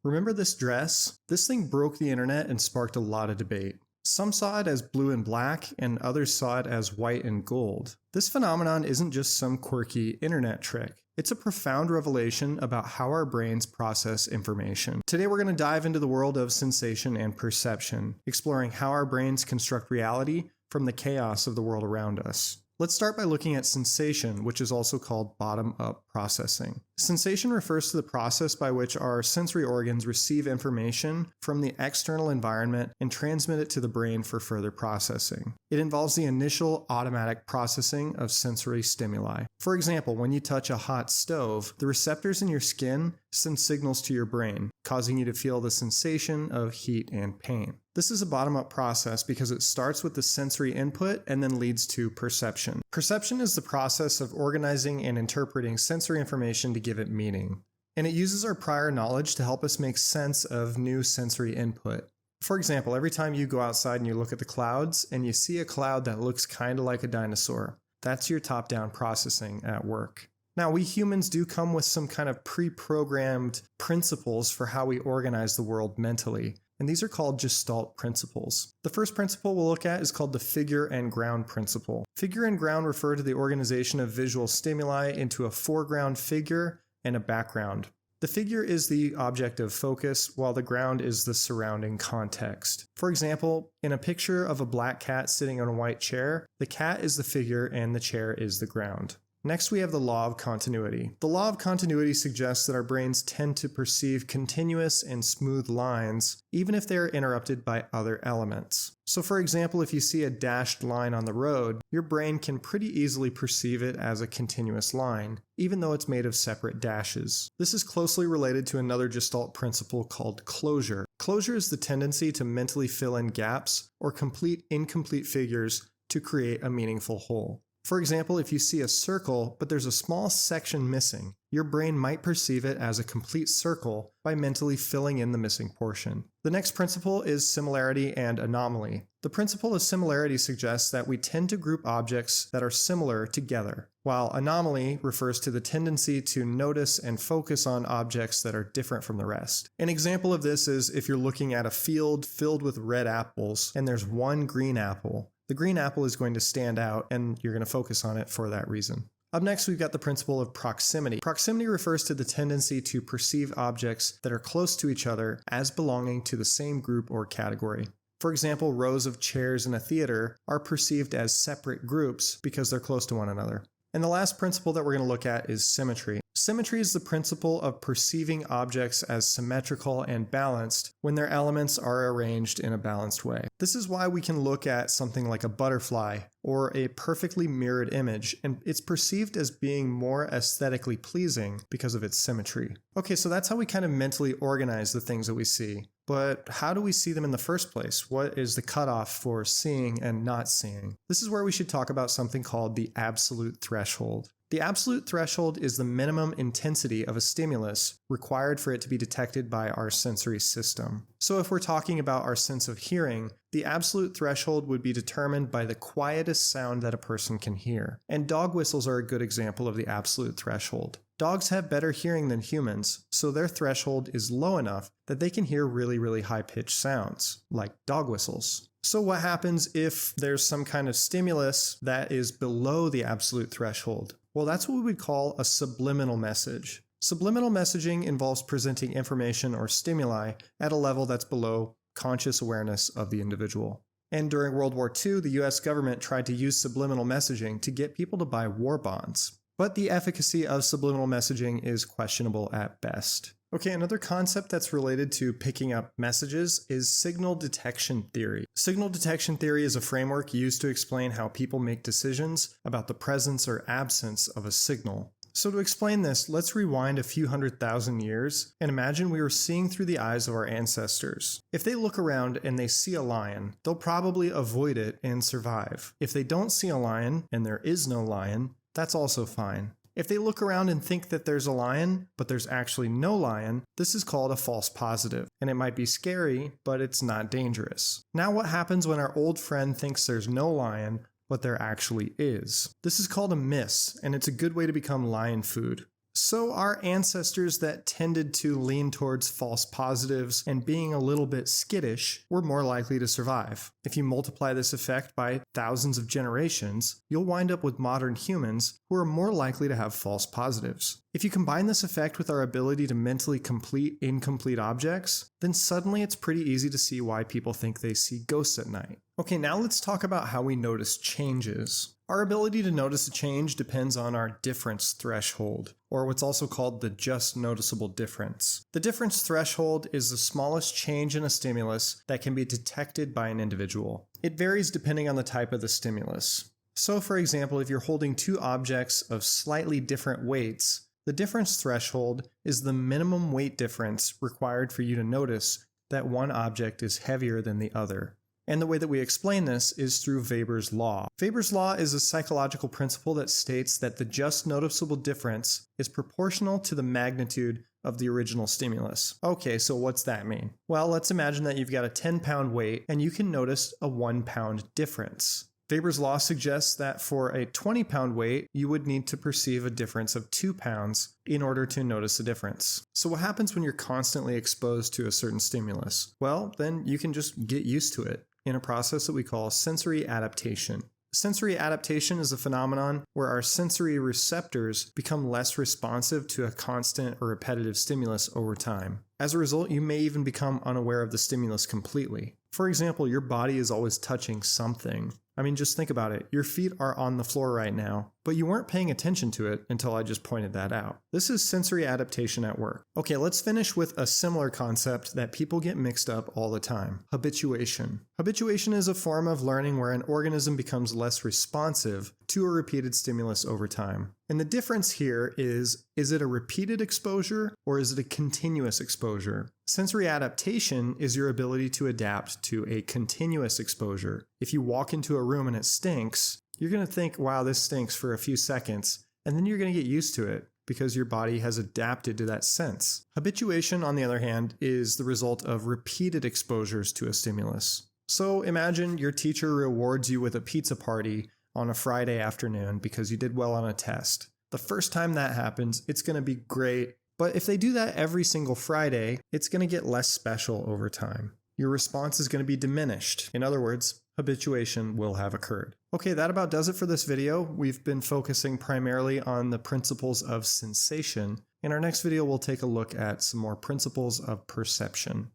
Remember this dress? This thing broke the internet and sparked a lot of debate. Some saw it as blue and black, and others saw it as white and gold. This phenomenon isn't just some quirky internet trick. It's a profound revelation about how our brains process information. Today we're going to dive into the world of sensation and perception, exploring how our brains construct reality from the chaos of the world around us. Let's start by looking at sensation, which is also called bottom-up processing. Sensation refers to the process by which our sensory organs receive information from the external environment and transmit it to the brain for further processing. It involves the initial automatic processing of sensory stimuli. For example, when you touch a hot stove, the receptors in your skin send signals to your brain, causing you to feel the sensation of heat and pain. This is a bottom-up process because it starts with the sensory input and then leads to perception. Perception is the process of organizing and interpreting sensory information to give it meaning. And it uses our prior knowledge to help us make sense of new sensory input. For example, every time you go outside and you look at the clouds and you see a cloud that looks kind of like a dinosaur, that's your top-down processing at work. Now, we humans do come with some kind of pre-programmed principles for how we organize the world mentally, and these are called Gestalt principles. The first principle we'll look at is called the figure and ground principle. Figure and ground refer to the organization of visual stimuli into a foreground figure and a background. The figure is the object of focus, while the ground is the surrounding context. For example, in a picture of a black cat sitting on a white chair, the cat is the figure and the chair is the ground. Next, we have the law of continuity. The law of continuity suggests that our brains tend to perceive continuous and smooth lines, even if they are interrupted by other elements. So for example, if you see a dashed line on the road, your brain can pretty easily perceive it as a continuous line, even though it's made of separate dashes. This is closely related to another Gestalt principle called closure. Closure is the tendency to mentally fill in gaps or complete incomplete figures to create a meaningful whole. For example, if you see a circle, but there's a small section missing, your brain might perceive it as a complete circle by mentally filling in the missing portion. The next principle is similarity and anomaly. The principle of similarity suggests that we tend to group objects that are similar together, while anomaly refers to the tendency to notice and focus on objects that are different from the rest. An example of this is if you're looking at a field filled with red apples and there's one green apple. The green apple is going to stand out, and you're going to focus on it for that reason. Up next, we've got the principle of proximity. Proximity refers to the tendency to perceive objects that are close to each other as belonging to the same group or category. For example, rows of chairs in a theater are perceived as separate groups because they're close to one another. And the last principle that we're going to look at is symmetry. Symmetry is the principle of perceiving objects as symmetrical and balanced when their elements are arranged in a balanced way. This is why we can look at something like a butterfly or a perfectly mirrored image, and it's perceived as being more aesthetically pleasing because of its symmetry. Okay, so that's how we kind of mentally organize the things that we see. But how do we see them in the first place? What is the cutoff for seeing and not seeing? This is where we should talk about something called the absolute threshold. The absolute threshold is the minimum intensity of a stimulus required for it to be detected by our sensory system. So if we're talking about our sense of hearing, the absolute threshold would be determined by the quietest sound that a person can hear. And dog whistles are a good example of the absolute threshold. Dogs have better hearing than humans, so their threshold is low enough that they can hear really, really high-pitched sounds, like dog whistles. So what happens if there's some kind of stimulus that is below the absolute threshold? Well, that's what we would call a subliminal message. Subliminal messaging involves presenting information or stimuli at a level that's below conscious awareness of the individual. And during World War II, the US government tried to use subliminal messaging to get people to buy war bonds. But the efficacy of subliminal messaging is questionable at best. Okay, another concept that's related to picking up messages is signal detection theory. Signal detection theory is a framework used to explain how people make decisions about the presence or absence of a signal. So to explain this, let's rewind a few 100,000 years and imagine we were seeing through the eyes of our ancestors. If they look around and they see a lion, they'll probably avoid it and survive. If they don't see a lion and there is no lion, that's also fine. If they look around and think that there's a lion, but there's actually no lion, this is called a false positive. And it might be scary, but it's not dangerous. Now what happens when our old friend thinks there's no lion, but there actually is? This is called a miss, and it's a good way to become lion food. So our ancestors that tended to lean towards false positives and being a little bit skittish were more likely to survive. If you multiply this effect by thousands of generations, you'll wind up with modern humans who are more likely to have false positives. If you combine this effect with our ability to mentally complete incomplete objects, then suddenly it's pretty easy to see why people think they see ghosts at night. Okay, now let's talk about how we notice changes. Our ability to notice a change depends on our difference threshold, or what's also called the just noticeable difference. The difference threshold is the smallest change in a stimulus that can be detected by an individual. It varies depending on the type of the stimulus. So for example, if you're holding two objects of slightly different weights, the difference threshold is the minimum weight difference required for you to notice that one object is heavier than the other. And the way that we explain this is through Weber's law. Weber's law is a psychological principle that states that the just noticeable difference is proportional to the magnitude of the original stimulus. Okay, so what's that mean? Well, let's imagine that you've got a 10-pound weight and you can notice a 1-pound difference. Weber's law suggests that for a 20-pound weight, you would need to perceive a difference of 2 pounds in order to notice a difference. So what happens when you're constantly exposed to a certain stimulus? Well, then you can just get used to it in a process that we call sensory adaptation. Sensory adaptation is a phenomenon where our sensory receptors become less responsive to a constant or repetitive stimulus over time. As a result, you may even become unaware of the stimulus completely. For example, your body is always touching something. I mean, just think about it. Your feet are on the floor right now, but you weren't paying attention to it until I just pointed that out. This is sensory adaptation at work. Okay, let's finish with a similar concept that people get mixed up all the time: habituation. Habituation is a form of learning where an organism becomes less responsive to a repeated stimulus over time. And the difference here is it a repeated exposure or is it a continuous exposure? Sensory adaptation is your ability to adapt to a continuous exposure. If you walk into a room and it stinks, you're going to think, wow, this stinks for a few seconds, and then you're going to get used to it because your body has adapted to that sense. Habituation, on the other hand, is the result of repeated exposures to a stimulus. So imagine your teacher rewards you with a pizza party on a Friday afternoon because you did well on a test. The first time that happens, it's going to be great. But if they do that every single Friday, it's going to get less special over time. Your response is going to be diminished. In other words, habituation will have occurred. Okay, that about does it for this video. We've been focusing primarily on the principles of sensation. In our next video, we'll take a look at some more principles of perception.